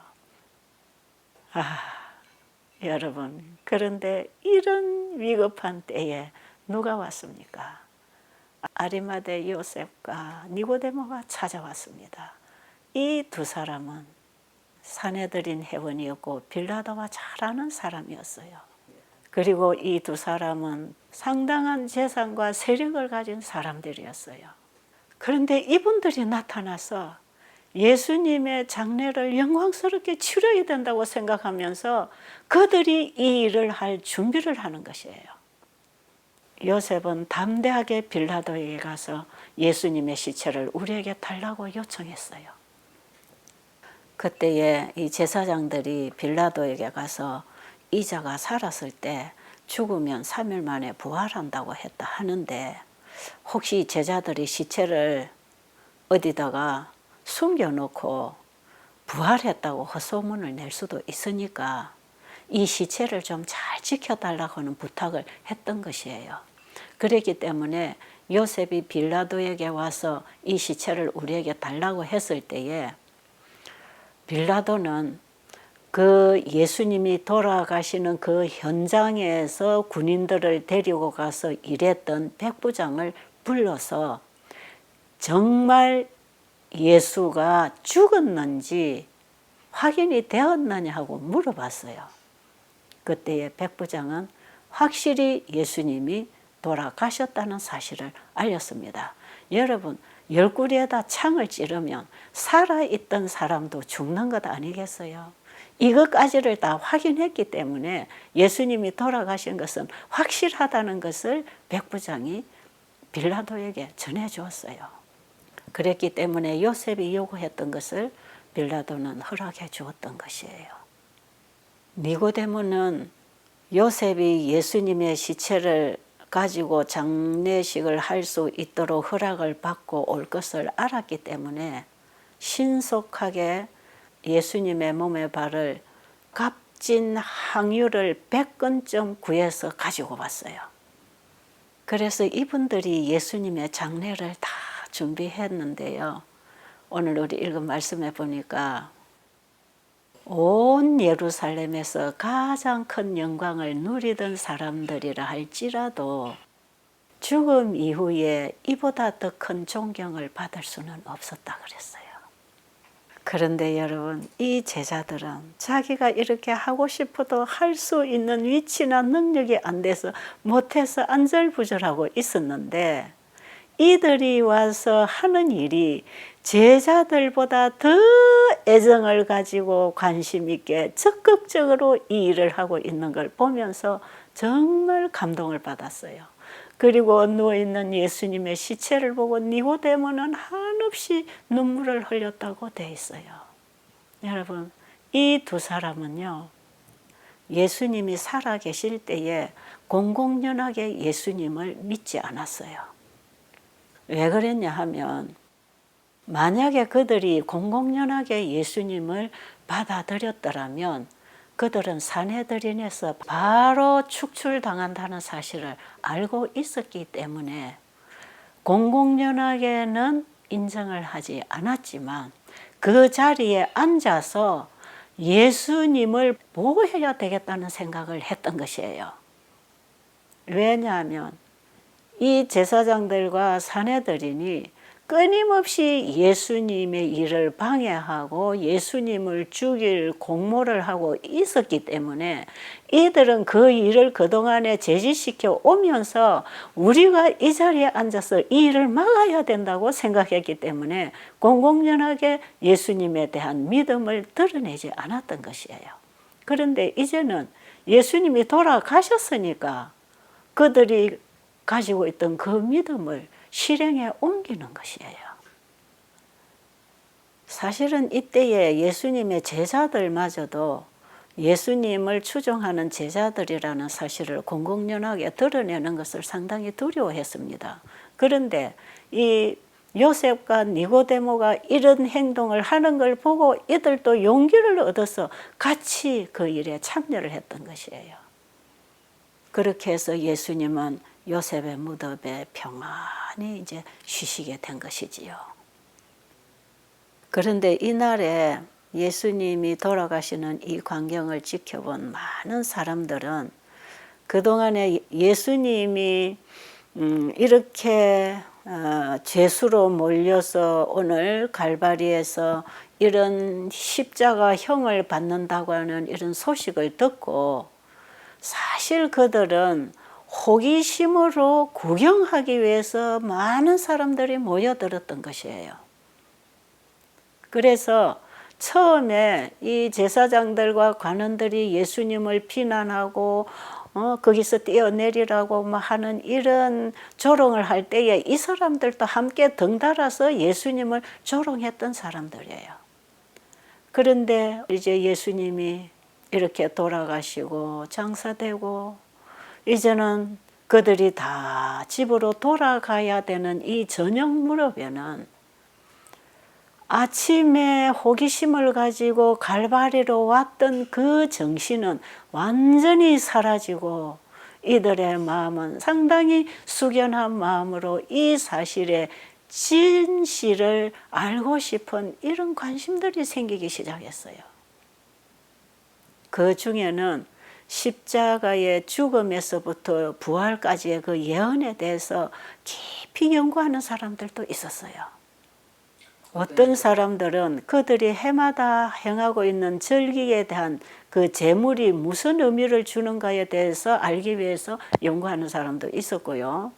여러분, 그런데 이런 위급한 때에 누가 왔습니까? 아리마대 요셉과 니고데모가 찾아왔습니다. 이 두 사람은 사내들인 회원이었고 빌라도와 잘 아는 사람이었어요. 그리고 이 두 사람은 상당한 재산과 세력을 가진 사람들이었어요. 그런데 이분들이 나타나서 예수님의 장례를 영광스럽게 치러야 된다고 생각하면서 그들이 이 일을 할 준비를 하는 것이에요. 요셉은 담대하게 빌라도에게 가서 예수님의 시체를 우리에게 달라고 요청했어요. 그때에 이 제사장들이 빌라도에게 가서 이자가 살았을 때 죽으면 3일 만에 부활한다고 했다 하는데 혹시 제자들이 시체를 어디다가 숨겨놓고 부활했다고 헛소문을 낼 수도 있으니까 이 시체를 좀 잘 지켜달라고 하는 부탁을 했던 것이에요. 그랬기 때문에 요셉이 빌라도에게 와서 이 시체를 우리에게 달라고 했을 때에 빌라도는 그 예수님이 돌아가시는 그 현장에서 군인들을 데리고 가서 일했던 백부장을 불러서 정말 예수가 죽었는지 확인이 되었느냐 하고 물어봤어요. 그때의 백부장은 확실히 예수님이 돌아가셨다는 사실을 알렸습니다. 여러분, 열구리에다 창을 찌르면 살아있던 사람도 죽는 것 아니겠어요? 이것까지를 다 확인했기 때문에 예수님이 돌아가신 것은 확실하다는 것을 백부장이 빌라도에게 전해주었어요. 그랬기 때문에 요셉이 요구했던 것을 빌라도는 허락해 주었던 것이에요. 니고데모는 요셉이 예수님의 시체를 가지고 장례식을 할 수 있도록 허락을 받고 올 것을 알았기 때문에 신속하게 예수님의 몸의 발을 값진 항유를 100건쯤 구해서 가지고 왔어요. 그래서 이분들이 예수님의 장례를 다 준비했는데요. 오늘 우리 읽은 말씀에 보니까 온 예루살렘에서 가장 큰 영광을 누리던 사람들이라 할지라도 죽음 이후에 이보다 더 큰 존경을 받을 수는 없었다 그랬어요. 그런데 여러분, 이 제자들은 자기가 이렇게 하고 싶어도 할 수 있는 위치나 능력이 안 돼서 못해서 안절부절하고 있었는데 이들이 와서 하는 일이 제자들보다 더 애정을 가지고 관심 있게 적극적으로 이 일을 하고 있는 걸 보면서 정말 감동을 받았어요. 그리고 누워있는 예수님의 시체를 보고 니고데모는 한없이 눈물을 흘렸다고 돼 있어요. 여러분, 이 두 사람은요, 예수님이 살아계실 때에 공공연하게 예수님을 믿지 않았어요. 왜 그랬냐 하면, 만약에 그들이 공공연하게 예수님을 받아들였더라면 그들은 산헤드린에서 바로 축출당한다는 사실을 알고 있었기 때문에 공공연하게는 인정을 하지 않았지만 그 자리에 앉아서 예수님을 보호해야 되겠다는 생각을 했던 것이에요. 왜냐하면 이 제사장들과 산헤드린이 끊임없이 예수님의 일을 방해하고 예수님을 죽일 공모를 하고 있었기 때문에 이들은 그 일을 그동안에 제지시켜 오면서 우리가 이 자리에 앉아서 이 일을 막아야 된다고 생각했기 때문에 공공연하게 예수님에 대한 믿음을 드러내지 않았던 것이에요. 그런데 이제는 예수님이 돌아가셨으니까 그들이 가지고 있던 그 믿음을 실행에 옮기는 것이에요. 사실은 이때에 예수님의 제자들마저도 예수님을 추종하는 제자들이라는 사실을 공공연하게 드러내는 것을 상당히 두려워했습니다. 그런데 이 요셉과 니고데모가 이런 행동을 하는 걸 보고 이들도 용기를 얻어서 같이 그 일에 참여를 했던 것이에요. 그렇게 해서 예수님은 요셉의 무덤에 평안히 이제 쉬시게 된 것이지요. 그런데 이날에 예수님이 돌아가시는 이 광경을 지켜본 많은 사람들은 그동안에 예수님이 이렇게 죄수로 몰려서 오늘 갈바리에서 이런 십자가형을 받는다고 하는 이런 소식을 듣고 사실 그들은 호기심으로 구경하기 위해서 많은 사람들이 모여들었던 것이에요. 그래서 처음에 이 제사장들과 관원들이 예수님을 비난하고 거기서 뛰어내리라고 하는 이런 조롱을 할 때에 이 사람들도 함께 덩달아서 예수님을 조롱했던 사람들이에요. 그런데 이제 예수님이 이렇게 돌아가시고 장사되고 이제는 그들이 다 집으로 돌아가야 되는 이 저녁 무렵에는 아침에 호기심을 가지고 갈바리로 왔던 그 정신은 완전히 사라지고 이들의 마음은 상당히 숙연한 마음으로 이 사실의 진실을 알고 싶은 이런 관심들이 생기기 시작했어요. 그 중에는 십자가의 죽음에서부터 부활까지의 그 예언에 대해서 깊이 연구하는 사람들도 있었어요. 어떤 사람들은 그들이 해마다 행하고 있는 절기에 대한 그 제물이 무슨 의미를 주는가에 대해서 알기 위해서 연구하는 사람도 있었고요.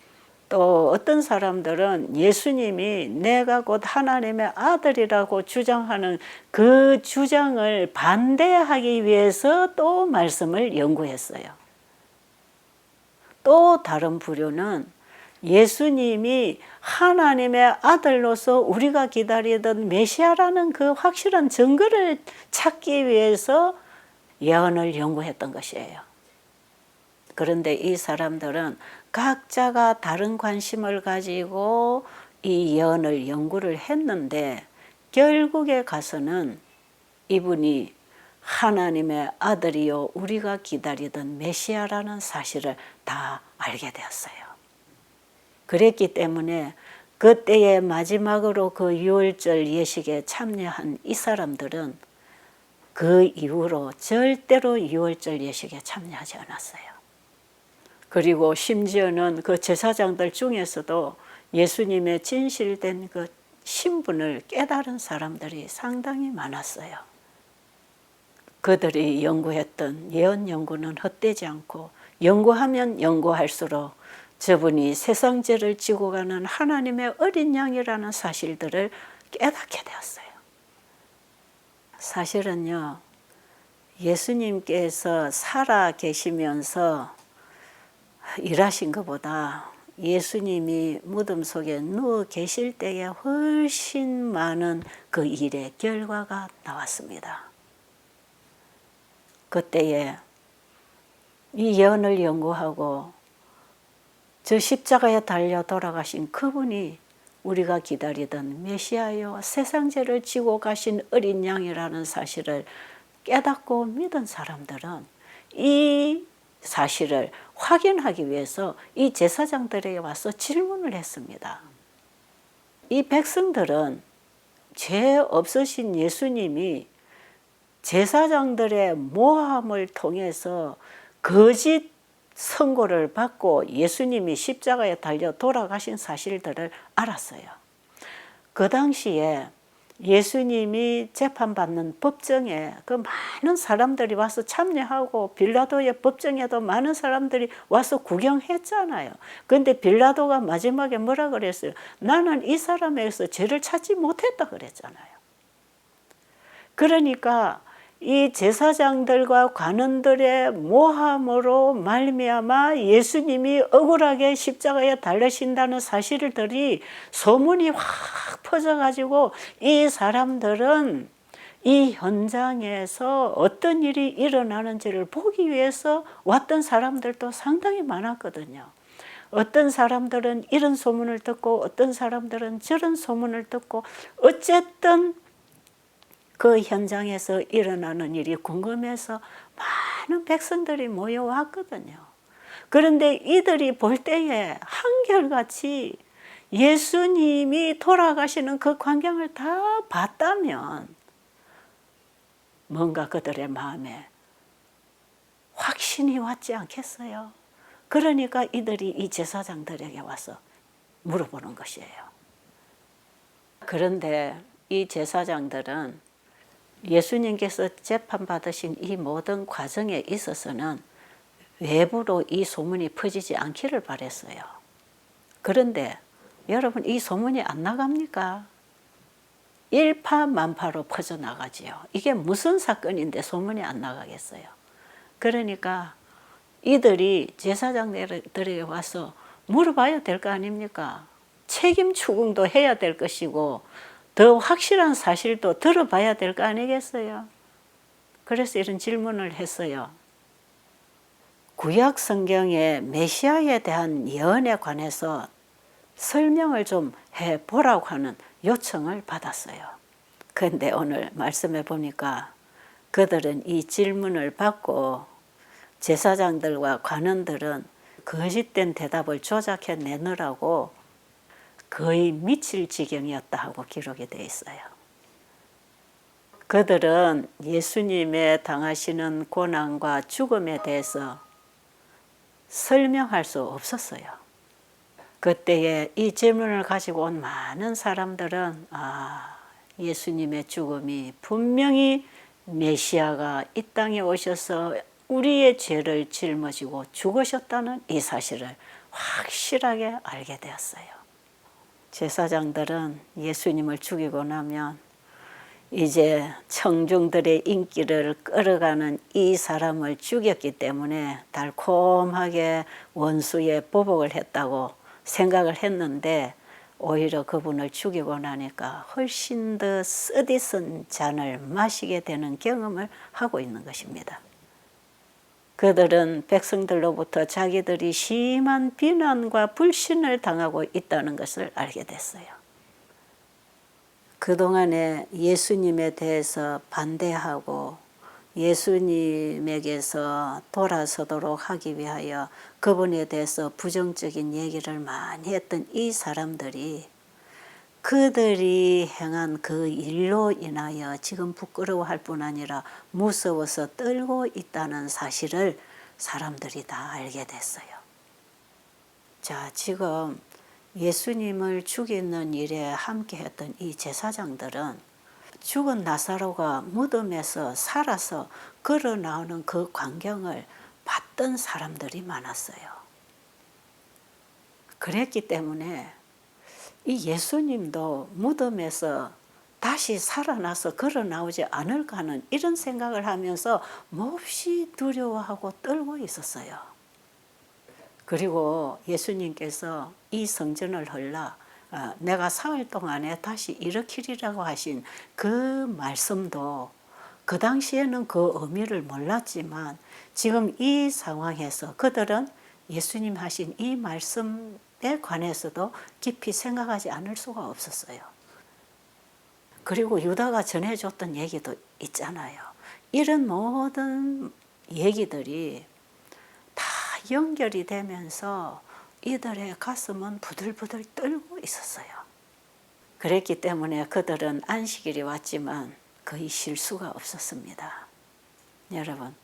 또 어떤 사람들은 예수님이 내가 곧 하나님의 아들이라고 주장하는 그 주장을 반대하기 위해서 또 말씀을 연구했어요. 또 다른 부류는 예수님이 하나님의 아들로서 우리가 기다리던 메시아라는 그 확실한 증거를 찾기 위해서 예언을 연구했던 것이에요. 그런데 이 사람들은 각자가 다른 관심을 가지고 이 예언을 연구를 했는데 결국에 가서는 이분이 하나님의 아들이요 우리가 기다리던 메시아라는 사실을 다 알게 되었어요. 그랬기 때문에 그때의 마지막으로 그 유월절 예식에 참여한 이 사람들은 그 이후로 절대로 유월절 예식에 참여하지 않았어요. 그리고 심지어는 그 제사장들 중에서도 예수님의 진실된 그 신분을 깨달은 사람들이 상당히 많았어요. 그들이 연구했던 예언 연구는 헛되지 않고 연구하면 연구할수록 저분이 세상죄를 지고 가는 하나님의 어린 양이라는 사실들을 깨닫게 되었어요. 사실은요, 예수님께서 살아 계시면서 일하신 것보다 예수님이 무덤 속에 누워 계실 때에 훨씬 많은 그 일의 결과가 나왔습니다. 그때에 이 예언을 연구하고 저 십자가에 달려 돌아가신 그분이 우리가 기다리던 메시아요 세상 죄를 지고 가신 어린 양이라는 사실을 깨닫고 믿은 사람들은 이 사실을 확인하기 위해서 이 제사장들에게 와서 질문을 했습니다. 이 백성들은 죄 없으신 예수님이 제사장들의 모함을 통해서 거짓 선고를 받고 예수님이 십자가에 달려 돌아가신 사실들을 알았어요. 그 당시에 예수님이 재판받는 법정에 그 많은 사람들이 와서 참여하고 빌라도의 법정에도 많은 사람들이 와서 구경했잖아요. 그런데 빌라도가 마지막에 뭐라 그랬어요? 나는 이 사람에게서 죄를 찾지 못했다 그랬잖아요. 그러니까 이 제사장들과 관원들의 모함으로 말미암아 예수님이 억울하게 십자가에 달리신다는 사실들이 소문이 확 퍼져가지고 이 사람들은 이 현장에서 어떤 일이 일어나는지를 보기 위해서 왔던 사람들도 상당히 많았거든요. 어떤 사람들은 이런 소문을 듣고 어떤 사람들은 저런 소문을 듣고 어쨌든 그 현장에서 일어나는 일이 궁금해서 많은 백성들이 모여왔거든요. 그런데 이들이 볼 때에 한결같이 예수님이 돌아가시는 그 광경을 다 봤다면 뭔가 그들의 마음에 확신이 왔지 않겠어요? 그러니까 이들이 이 제사장들에게 와서 물어보는 것이에요. 그런데 이 제사장들은 예수님께서 재판받으신 이 모든 과정에 있어서는 외부로 이 소문이 퍼지지 않기를 바랬어요. 그런데 여러분 이 소문이 안 나갑니까? 일파만파로 퍼져나가지요. 이게 무슨 사건인데 소문이 안 나가겠어요. 그러니까 이들이 제사장들에게 와서 물어봐야 될 거 아닙니까? 책임 추궁도 해야 될 것이고 더 확실한 사실도 들어봐야 될 거 아니겠어요? 그래서 이런 질문을 했어요. 구약 성경의 메시아에 대한 예언에 관해서 설명을 좀 해보라고 하는 요청을 받았어요. 그런데 오늘 말씀해 보니까 그들은 이 질문을 받고 제사장들과 관원들은 거짓된 대답을 조작해 내느라고 거의 미칠 지경이었다 하고 기록이 되어 있어요. 그들은 예수님의 당하시는 고난과 죽음에 대해서 설명할 수 없었어요. 그때에 이 질문을 가지고 온 많은 사람들은 예수님의 죽음이 분명히 메시아가 이 땅에 오셔서 우리의 죄를 짊어지고 죽으셨다는 이 사실을 확실하게 알게 되었어요. 제사장들은 예수님을 죽이고 나면 이제 청중들의 인기를 끌어가는 이 사람을 죽였기 때문에 달콤하게 원수의 보복을 했다고 생각을 했는데 오히려 그분을 죽이고 나니까 훨씬 더 쓰디쓴 잔을 마시게 되는 경험을 하고 있는 것입니다. 그들은 백성들로부터 자기들이 심한 비난과 불신을 당하고 있다는 것을 알게 됐어요. 그동안에 예수님에 대해서 반대하고 예수님에게서 돌아서도록 하기 위하여 그분에 대해서 부정적인 얘기를 많이 했던 이 사람들이 그들이 행한 그 일로 인하여 지금 부끄러워할 뿐 아니라 무서워서 떨고 있다는 사실을 사람들이 다 알게 됐어요. 자, 지금 예수님을 죽이는 일에 함께 했던 이 제사장들은 죽은 나사로가 무덤에서 살아서 걸어 나오는 그 광경을 봤던 사람들이 많았어요. 그랬기 때문에 이 예수님도 무덤에서 다시 살아나서 걸어 나오지 않을까 하는 이런 생각을 하면서 몹시 두려워하고 떨고 있었어요. 그리고 예수님께서 이 성전을 헐라 내가 사흘 동안에 다시 일으키리라고 하신 그 말씀도 그 당시에는 그 의미를 몰랐지만 지금 이 상황에서 그들은 예수님 하신 이 말씀에 관해서도 깊이 생각하지 않을 수가 없었어요. 그리고 유다가 전해줬던 얘기도 있잖아요. 이런 모든 얘기들이 다 연결이 되면서 이들의 가슴은 부들부들 떨고 있었어요. 그랬기 때문에 그들은 안식일이 왔지만 거의 쉴 수가 없었습니다. 여러분,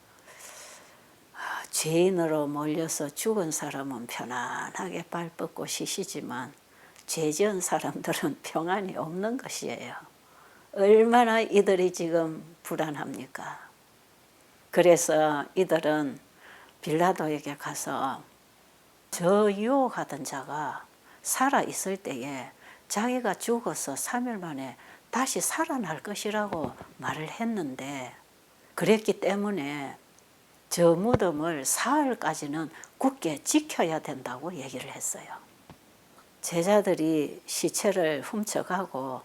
죄인으로 몰려서 죽은 사람은 편안하게 발 뻗고 쉬시지만 죄 지은 사람들은 평안이 없는 것이에요. 얼마나 이들이 지금 불안합니까? 그래서 이들은 빌라도에게 가서 저 유혹하던 자가 살아있을 때에 자기가 죽어서 3일 만에 다시 살아날 것이라고 말을 했는데 그랬기 때문에 저 무덤을 사흘까지는 굳게 지켜야 된다고 얘기를 했어요. 제자들이 시체를 훔쳐가고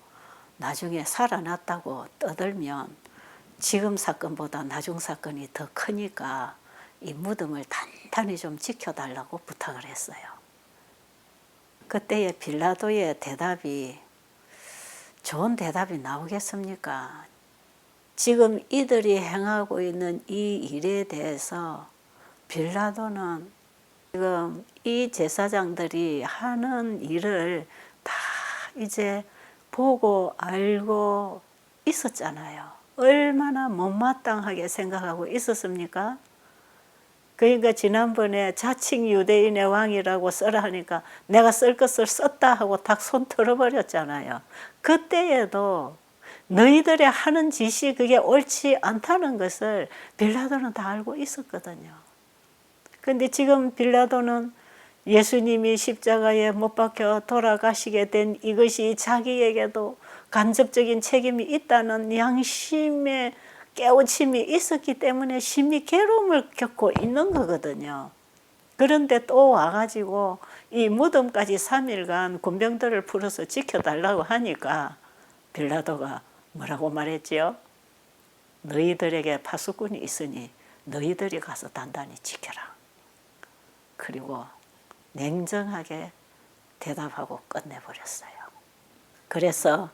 나중에 살아났다고 떠들면 지금 사건보다 나중 사건이 더 크니까 이 무덤을 단단히 좀 지켜달라고 부탁을 했어요. 그때의 빌라도의 대답이 좋은 대답이 나오겠습니까? 지금 이들이 행하고 있는 이 일에 대해서 빌라도는 지금 이 제사장들이 하는 일을 다 이제 보고 알고 있었잖아요. 얼마나 못마땅하게 생각하고 있었습니까? 그러니까 지난번에 자칭 유대인의 왕이라고 써라 하니까 내가 쓸 것을 썼다 하고 딱 손 털어버렸잖아요. 그때에도 너희들이 하는 짓이 그게 옳지 않다는 것을 빌라도는 다 알고 있었거든요. 그런데 지금 빌라도는 예수님이 십자가에 못 박혀 돌아가시게 된 이것이 자기에게도 간접적인 책임이 있다는 양심의 깨우침이 있었기 때문에 심히 괴로움을 겪고 있는 거거든요. 그런데 또 와가지고 이 무덤까지 3일간 군병들을 풀어서 지켜달라고 하니까 빌라도가 뭐라고 말했지요? 너희들에게 파수꾼이 있으니 너희들이 가서 단단히 지켜라. 그리고 냉정하게 대답하고 끝내버렸어요. 그래서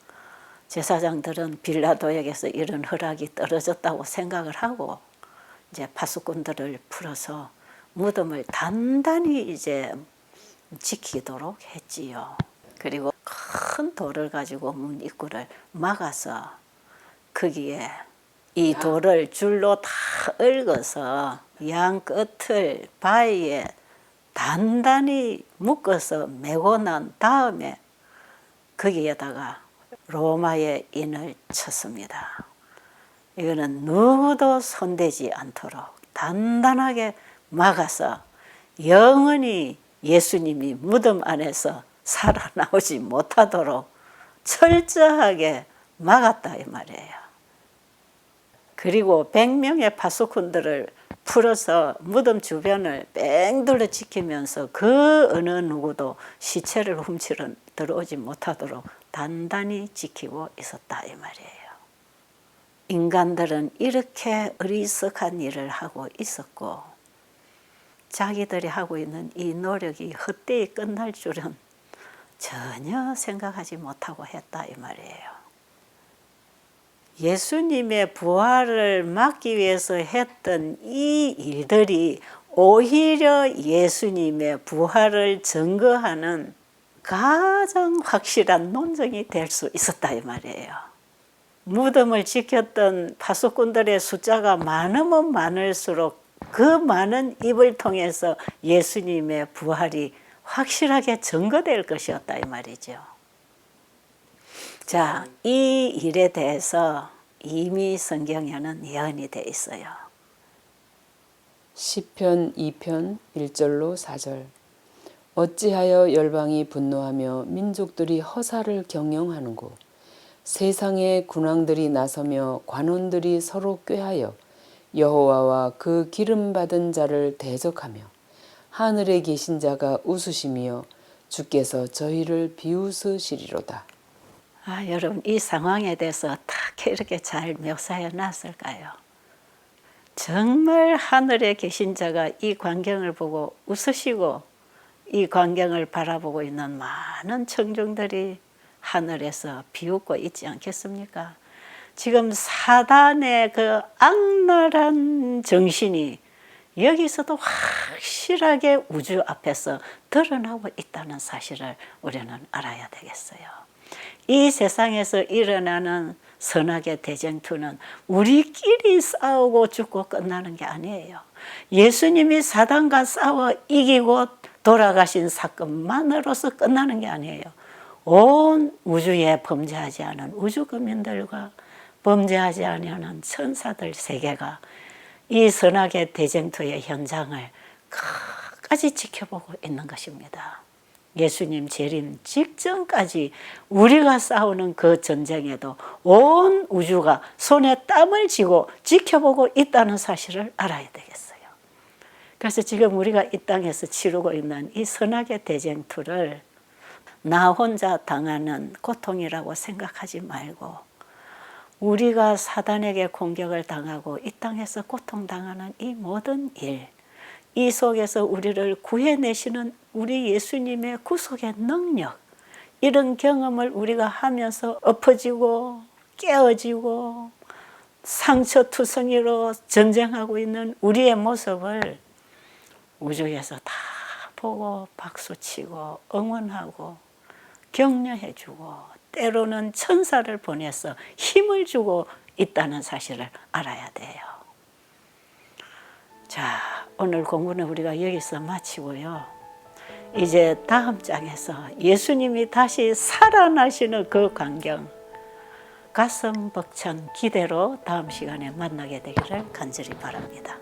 제사장들은 빌라도에게서 이런 허락이 떨어졌다고 생각을 하고 이제 파수꾼들을 풀어서 무덤을 단단히 이제 지키도록 했지요. 그리고 큰 돌을 가지고 문 입구를 막아서 거기에 이 돌을 줄로 다 얽어서 양 끝을 바위에 단단히 묶어서 메고 난 다음에 거기에다가 로마의 인을 쳤습니다. 이거는 누구도 손대지 않도록 단단하게 막아서 영원히 예수님이 무덤 안에서 살아나오지 못하도록 철저하게 막았다 이 말이에요. 그리고 100명의 파수꾼들을 풀어서 무덤 주변을 뺑 둘러 지키면서 그 어느 누구도 시체를 훔치러 들어오지 못하도록 단단히 지키고 있었다 이 말이에요. 인간들은 이렇게 어리석한 일을 하고 있었고 자기들이 하고 있는 이 노력이 헛되이 끝날 줄은 전혀 생각하지 못하고 했다 이 말이에요. 예수님의 부활을 막기 위해서 했던 이 일들이 오히려 예수님의 부활을 증거하는 가장 확실한 논증이 될 수 있었다 이 말이에요. 무덤을 지켰던 파수꾼들의 숫자가 많으면 많을수록 그 많은 입을 통해서 예수님의 부활이 확실하게 증거될 것이었다 이 말이죠. 자, 이 일에 대해서 이미 성경에는 예언이 돼 있어요. 시편 2편 1절로 4절. 어찌하여 열방이 분노하며 민족들이 허사를 경영하는고 세상의 군왕들이 나서며 관원들이 서로 꾀하여 여호와와 그 기름 받은 자를 대적하며 하늘에 계신 자가 웃으시며 주께서 저희를 비웃으시리로다. 여러분 이 상황에 대해서 어떻게 이렇게 잘 묘사해 놨을까요? 정말 하늘에 계신 자가 이 광경을 보고 웃으시고 이 광경을 바라보고 있는 많은 청중들이 하늘에서 비웃고 있지 않겠습니까? 지금 사단의 그 악랄한 정신이 여기서도 확실하게 우주 앞에서 드러나고 있다는 사실을 우리는 알아야 되겠어요. 이 세상에서 일어나는 선악의 대쟁투는 우리끼리 싸우고 죽고 끝나는 게 아니에요. 예수님이 사단과 싸워 이기고 돌아가신 사건만으로서 끝나는 게 아니에요. 온 우주에 범죄하지 않은 우주국민들과 범죄하지 않은 천사들 세계가 이 선악의 대쟁투의 현장을 끝까지 지켜보고 있는 것입니다. 예수님 재림 직전까지 우리가 싸우는 그 전쟁에도 온 우주가 손에 땀을 쥐고 지켜보고 있다는 사실을 알아야 되겠어요. 그래서 지금 우리가 이 땅에서 치르고 있는 이 선악의 대쟁투를 나 혼자 당하는 고통이라고 생각하지 말고 우리가 사단에게 공격을 당하고 이 땅에서 고통당하는 이 모든 일, 이 속에서 우리를 구해내시는 우리 예수님의 구속의 능력, 이런 경험을 우리가 하면서 엎어지고 깨어지고 상처투성이로 전쟁하고 있는 우리의 모습을 우주에서 다 보고 박수치고 응원하고 격려해주고 때로는 천사를 보내서 힘을 주고 있다는 사실을 알아야 돼요. 자, 오늘 공부는 우리가 여기서 마치고요. 이제 다음 장에서 예수님이 다시 살아나시는 그 광경, 가슴 벅찬 기대로 다음 시간에 만나게 되기를 간절히 바랍니다.